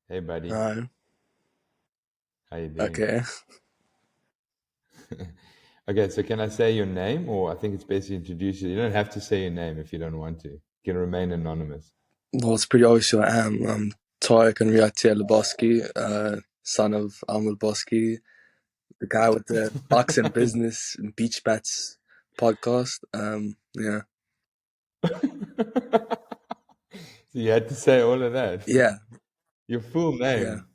Hey, buddy. No. How you doing? Okay. Okay, so can I say your name, or I think it's best to introduce you. You don't have to say your name if you don't want to. You can remain anonymous. Well, it's pretty obvious who I am. I'm Tariq Lubowski, son of Lubowski, the guy with the Bucks and Business and Beach Bats podcast. Yeah. So you had to say all of that. Yeah. Your full Yeah. name.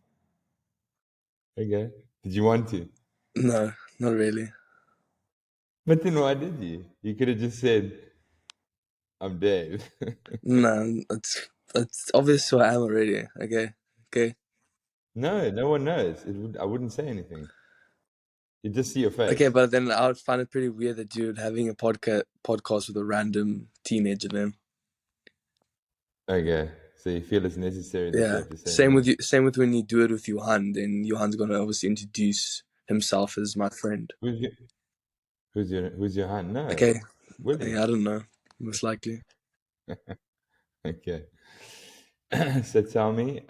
Okay. Did you want to? No, not really. But then why did you? You could have just said, I'm Dave. No, it's obvious who I am already. Okay. Okay. No, no one knows. I wouldn't say anything. You just see your Okay, face. but then I would find it pretty weird that you're having a podcast with a random teenager then. Okay. So you feel it's necessary that you Yeah. have to say your Same with name. you. Same with when you do it with Johan. Then Johan's gonna obviously introduce himself as my friend. Who's your, who's your hand? No, Okay. Willie. Yeah, I don't know. Most likely. Okay. So tell me,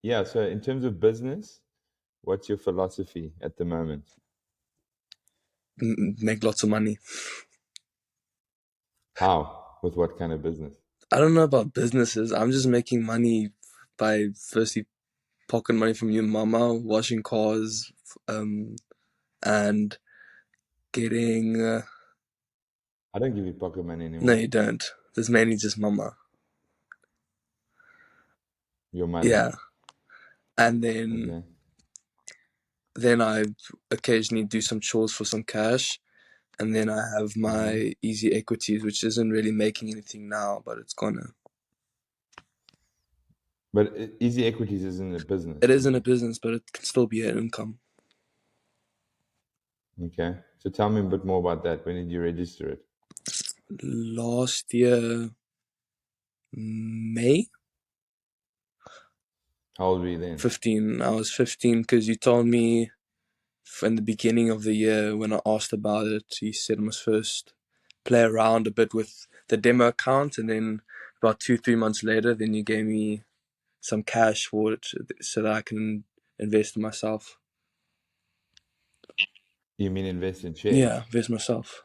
yeah, so in terms of business, what's your philosophy at the moment? Make lots of money. How? With what kind of business? I don't know about businesses. I'm just making money by firstly pocketing money from your mama, washing cars, and getting. I don't give you pocket money No, anymore. you don't. There's mainly just mama. Your mother. Yeah, and then Okay. then I occasionally do some chores for some cash, and then I have Hmm. my easy equities, which isn't really making anything now, but it's gonna. But Easy Equities isn't a It business. isn't a business, but it can still be an income. Okay. So tell me a bit more about that. When did you register it? Last year, May How old were you then? 15. I was 15 because you told me in the beginning of the year when I asked about it, you said I must first play around a bit with the demo account, and then about 3 months later, then you gave me some cash for it so that I can invest in myself. You mean invest in Yeah, shares? invest myself.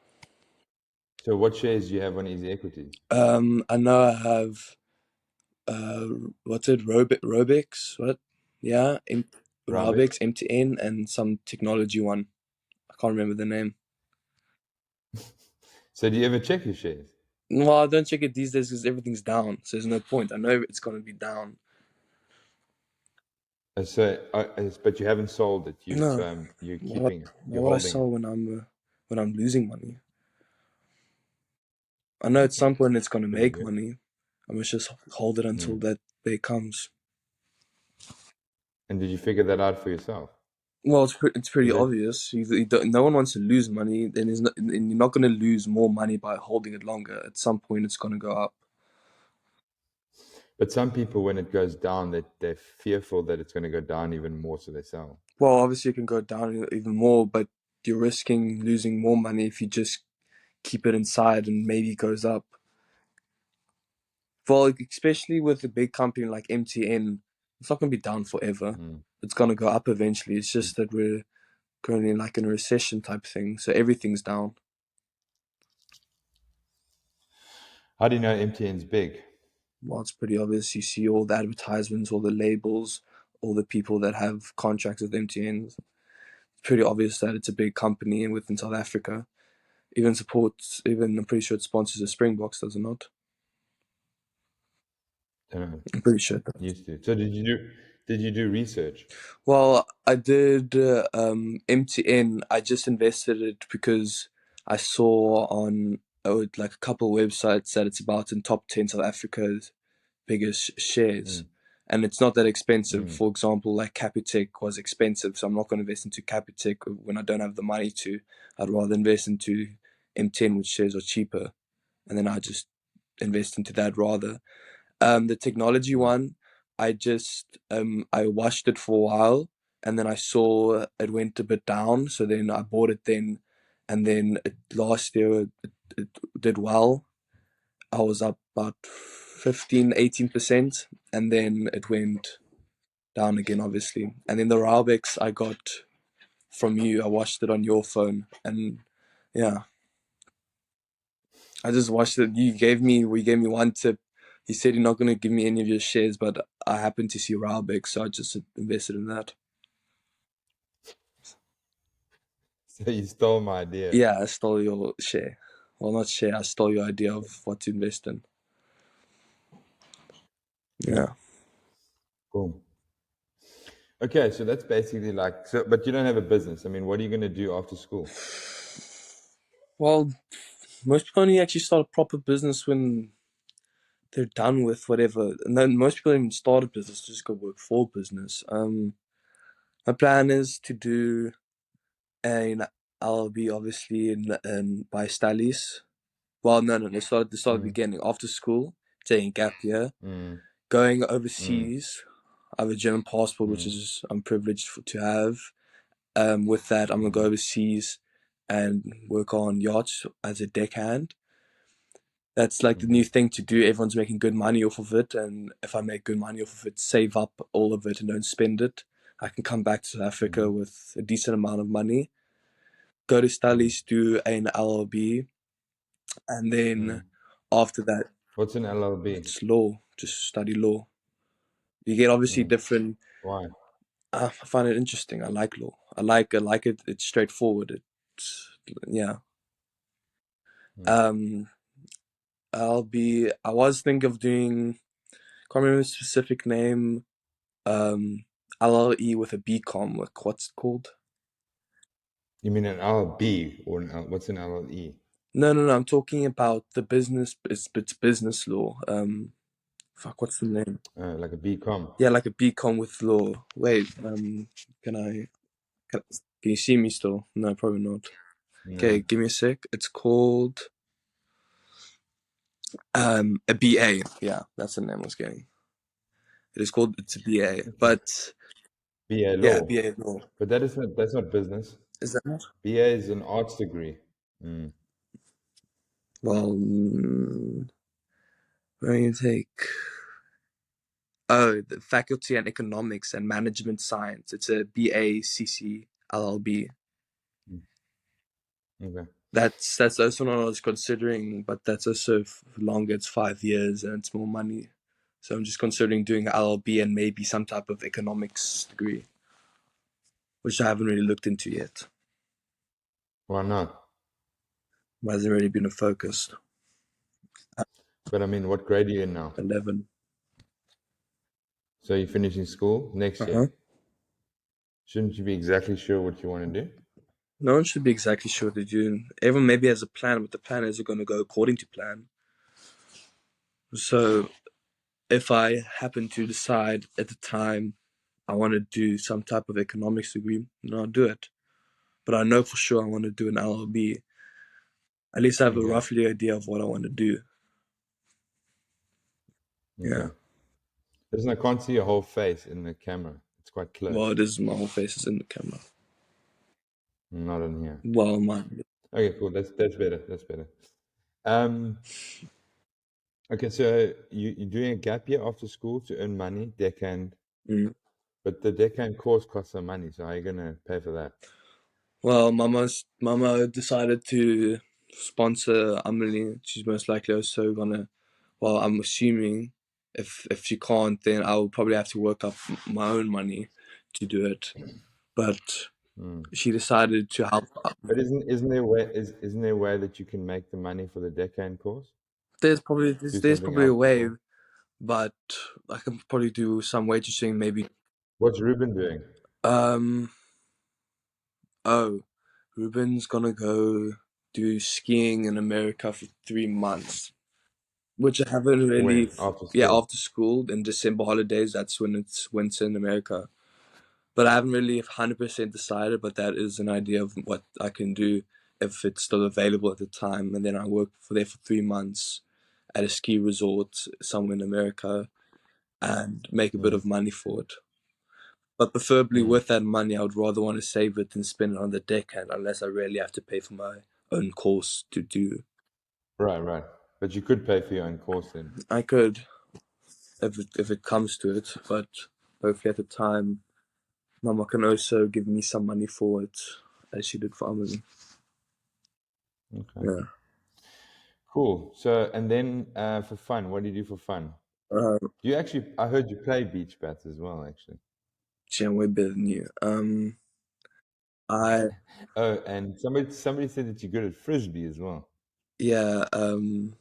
So what shares do you have on Easy Equities? I know I have uh, what's it, Robex, what? Yeah, Rabbit? Robex, MTN, and some technology one. I can't remember the name. So do you ever check your shares? Well, I don't check it these days because everything's down, so there's no point. I know it's gonna be down. But you haven't sold it. No, You're what? keeping it. Why You're would I holding sell it. when I'm losing money? I know at some point it's gonna Pretty make good. money. I must just hold it until Mm. that day comes. And did you figure that out for yourself? Well, it's pretty Is that obvious. No one wants to lose money, then and you're not going to lose more money by holding it longer. At some point, it's going to go up. But some people, when it goes down, they're fearful that it's going to go down even more, so they sell. Well, obviously, it can go down even more, but you're risking losing more money if you just keep it inside and maybe it goes up. Well, especially with a big company like MTN, it's not going to be down forever. Mm. It's going to go up eventually. It's just that we're currently like in a recession type thing, so everything's down. How do you know MTN's big? Well, it's pretty obvious. You see all the advertisements, all the labels, all the people that have contracts with MTN. It's pretty obvious that it's a big company within South Africa. Even I'm pretty sure it sponsors the Springboks, does it not? Don't know. I'm pretty sure it does. Used to. So did you do research? Well, I did MTN. I just invested it because I saw on like a couple of websites that it's about in top 10 South Africa's biggest shares. Mm. And it's not that expensive. Mm. For example, like Capitec was expensive, so I'm not going to invest into Capitec when I don't have the money to. I'd rather invest into M10, which shares are cheaper, and then I just invest into that rather. The technology Mm. one, I watched it for a while, and then I saw it went a bit down, so then I bought it then, and then last year it did well. I was up about 15, 18%, and then it went down again, obviously. And then the Raubex I got from you, I watched it on your phone, and yeah, I just watched it. We gave me one tip. You said you're not going to give me any of your shares, but I happened to see Raubex, so I just invested in that. So you stole my idea. Yeah, I stole your share. Well, not share. I stole your idea of what to invest in. Okay, Yeah. cool. Okay, so that's basically like so, but you don't have a business. I mean, what are you going to do after school? Well, most people only actually start a proper business when they're done with whatever. And then most people don't even start a business, just go work for business. My plan is to do an LLB, obviously, in by Stallies. Well, no. Let's start at the Mm, beginning. After school, taking a gap year, mm, going mm, overseas. I have a German passport, which mm, is I'm privileged to have. With that, I'm gonna go mm, overseas and work on yachts as a deckhand. That's like the mm, new thing to do. Everyone's making good money off of it, and if I make good money off of it, save up all of it and don't spend it, I can come back to South Africa mm, with a decent amount of money. Go to mm, studies, do an LLB, and then mm. after that, What's an LLB? it's law. Just study law. You get obviously Mm. different. Why? I find it interesting. I like law. I like it. It's straightforward. It's yeah. Mm. Um, I was thinking of doing. Can't remember the specific name. Um, LLE with a BCom. Like what's it called? You mean an LLB or what's an LLE? No. I'm talking about the business. It's business law. Fuck. What's the name? Like a BCom? Yeah, like a BCom with law. Wait. Can I? Can you see me still? No, probably not. Okay, No. give me a sec. It's called a BA. Yeah, that's the name I was getting. It is called it's a BA, Okay. but BA yeah, law, BA law. but that's not business. Is that not? BA is an arts degree. Mm. Well, where do you take? Oh, the Faculty in Economics and Management Science. It's a BA LLB. Mm. Okay. That's also what I was considering, but that's also longer. It's 5 years and it's more money. So I'm just considering doing an LLB and maybe some type of economics degree, which I haven't really looked into yet. Why not? It hasn't really been a focus. But I mean, what grade are you in now? 11. So you're finishing school next Uh-huh. year. Shouldn't you be exactly sure what you want to do? No one should be exactly sure what they're doing. Everyone maybe has a plan, but the plan isn't going to go according to plan. So if I happen to decide at the time I want to do some type of economics degree, then I'll do it. But I know for sure I want to do an LLB. At least I have a Okay. roughly idea of what I want to do. Yeah. Okay. Listen, I can't see your whole face in the camera. It's quite Well, close. it is my whole face is in the camera. Not on here. Well, my. Okay, cool. That's better. That's better. Um. Okay, so you're doing a gap year after school to earn money, deckhand, Mm. but the deckhand course costs some money. So how are you gonna pay for that? Well, Mama decided to sponsor Amelie. She's most likely also gonna. Well, I'm assuming if she can't, then I'll probably have to work up my own money to do it. But Hmm. she decided to help. But isn't there a way that you can make the money for the deckhand course? Do There's something probably a else way, before? but I can probably do some waitressing maybe. What's Ruben doing? Um. Oh, Ruben's gonna go do skiing in America for 3 months, which I haven't really. When? After Yeah, school? after school in December holidays, that's when it's winter in America. But I haven't really 100% decided. But that is an idea of what I can do if it's still available at the time, and then I work for there for 3 months at a ski resort somewhere in America and make a bit Mm. of money for it. But preferably Mm. with that money, I would rather want to save it than spend it on the deckhand unless I really have to pay for my own course to do. Right, right. But you could pay for your own course then. I could if it comes to it, but hopefully at the time, Mama can also give me some money for it, as she did for Amelie. Okay. Yeah. Cool. So, and then for fun, what do you do for fun? Uh, Do you actually? I heard you play beach bats as well, actually. Gee, I'm way better than you. I Oh, and somebody said that you're good at frisbee as well. yeah. Um,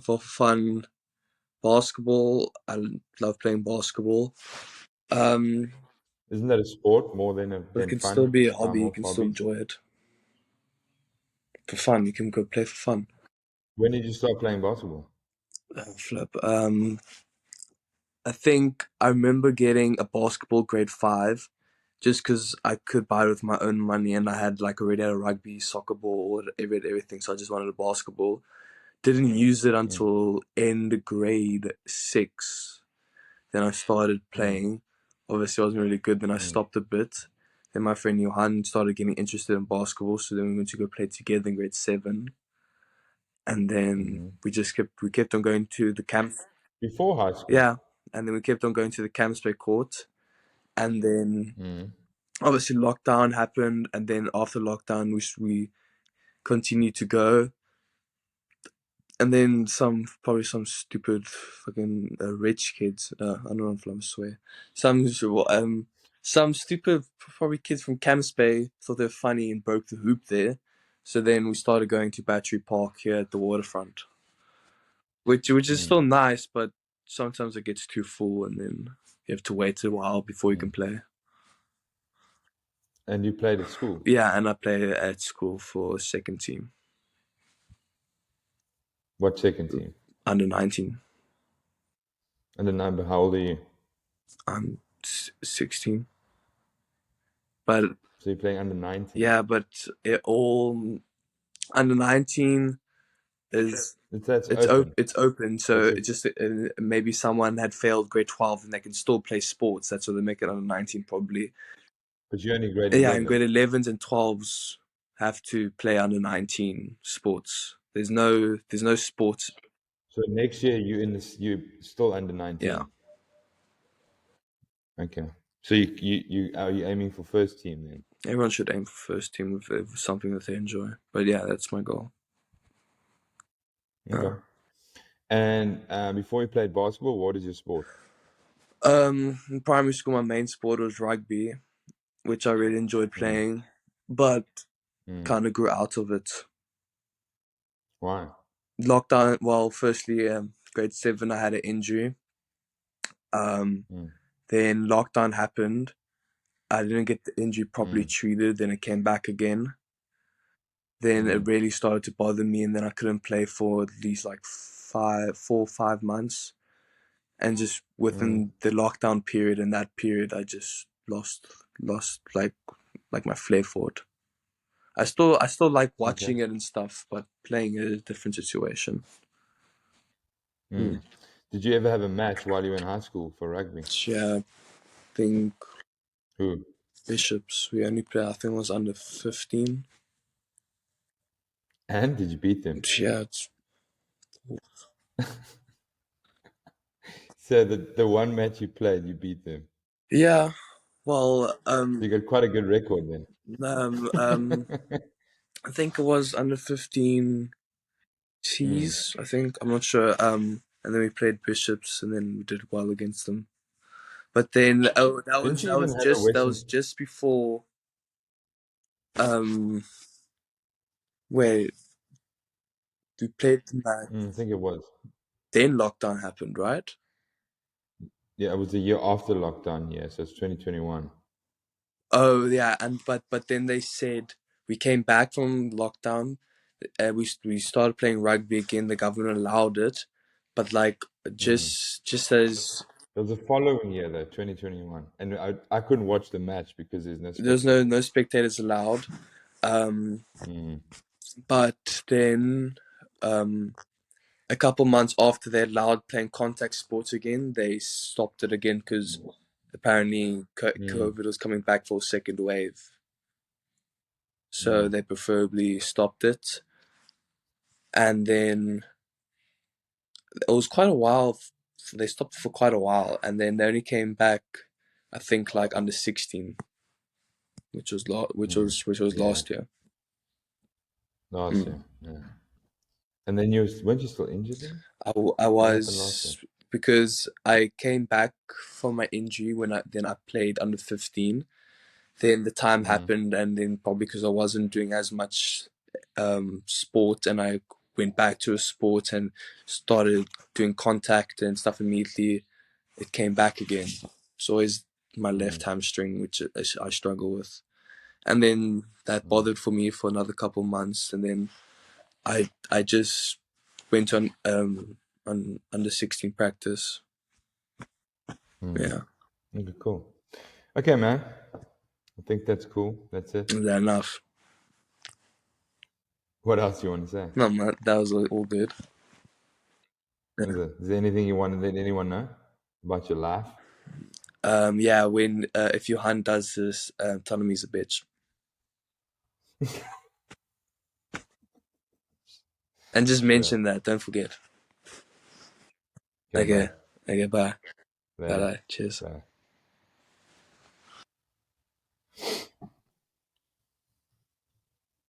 for fun, basketball. I love playing basketball. Um, Isn't that a sport more than but it than can still fun? be a Time hobby. You off can still hobby. enjoy it for fun. You can go play for fun. When did you start playing basketball? Flip. I think I remember getting a basketball grade 5 just because I could buy it with my own money and I had like already had a rugby, soccer ball, everything. So I just wanted a basketball. Didn't use it Mm, until end grade 6. Then I started mm, playing. Obviously, I wasn't really good. Then I mm, stopped a bit. Then my friend Johan started getting interested in basketball. So then we went to go play together in grade 7. And then mm. we kept on going to the camp. Before high school. Yeah. And then we kept on going to the Campsway court. And then Mm, obviously lockdown happened, and then after lockdown we continued to go, and then probably some stupid fucking rich kids. I don't know if I'm swear. Some some stupid probably kids from Camps Bay thought they were funny and broke the hoop there. So then we started going to Battery Park here at the waterfront, which is mm, still nice, but sometimes it gets too full, and then you have to wait a while before you can mm. play. And you played at school. Yeah, and I play at school for second team, What second team? under 19. And the number. How old are you? I'm 16. But So you're playing under 19. yeah, but it all under 19 is That's open. it's open. So That's it a, just maybe someone had failed grade 12 and they can still play sports. That's why they make it under 19 probably. but you're only grade Yeah, in 11. grade 11s and 12s have to play under 19 sports. There's no sports. So next year you still under Yeah, 19. Okay. So you are you aiming for first team then? everyone should aim for first team with something that they enjoy. But yeah, that's my goal. Okay. And before you played basketball, what is your sport? In primary school, my main sport was rugby, which I really enjoyed Mm, playing, but mm. kind of grew out of it. Why? Lockdown. Well, firstly, grade 7, I had an injury. Um, Mm, then lockdown happened. I didn't get the injury properly mm, treated. Then it came back again. Then it mm, really started to bother me, and then I couldn't play for at least like 5 or 5 months. And just mm. within the lockdown period and that period, I just lost like my flair for it. I still like Okay. watching it and stuff, but playing it is a different situation. Mm. Mm. Did you ever have a match while you were in high school for rugby? Yeah, I think Who? Bishops. We only played. I think it was under 15. And did you beat them? Yeah, So the one match you played, you beat them. yeah. Well, So you got quite a good record then. um, um, I think it was under 15 Mm. T's. I think I'm not sure. And then we played Bishops, and then we did well against them. But then, oh, that Didn't was you that even was have a just that was Western? just before. Um, wait, we played the match. I think it was. Then lockdown happened, right? Yeah, it was the year after lockdown. Yeah, so it's 2021. Oh yeah, and but then they said we came back from lockdown. We started playing rugby again. The government allowed it, but like Mm. just as It was the following year though, 2021, and I couldn't watch the match because there's no there's no spectators. spectators allowed. Um, Mm. but then a couple months after they allowed playing contact sports again, they stopped it again because apparently Mm. COVID was coming back for a second wave. So Mm. they preferably stopped it, and then it was quite a while. They stopped for quite a while, and then they only came back, I think, like under 16, Mm. which was Yeah, last year. last Mm. year. Yeah. And then weren't you still injured then? I What happened last year? was, because I came back from my injury when I played under 15. Then the time Mm. happened, and then probably because I wasn't doing as much sport, and I went back to a sport and started doing contact and stuff immediately, it came back again. It's always my Mm. left hamstring, which I struggle with. And then that Mm. bothered for me for another couple months, and then I just went on under 16 practice. Mm. Yeah, Okay, cool. Okay, man. I think that's cool. That's it. is that enough? What else do you want to say? No, man, that was all good. Is it? Is there anything you want to let anyone know about your life? Yeah, when if your hand does this, tell him he's a bitch, and just Sure. mention that. Don't forget. Okay, Okay, bro. okay, bye, bye, Later. bye. Cheers. Bye.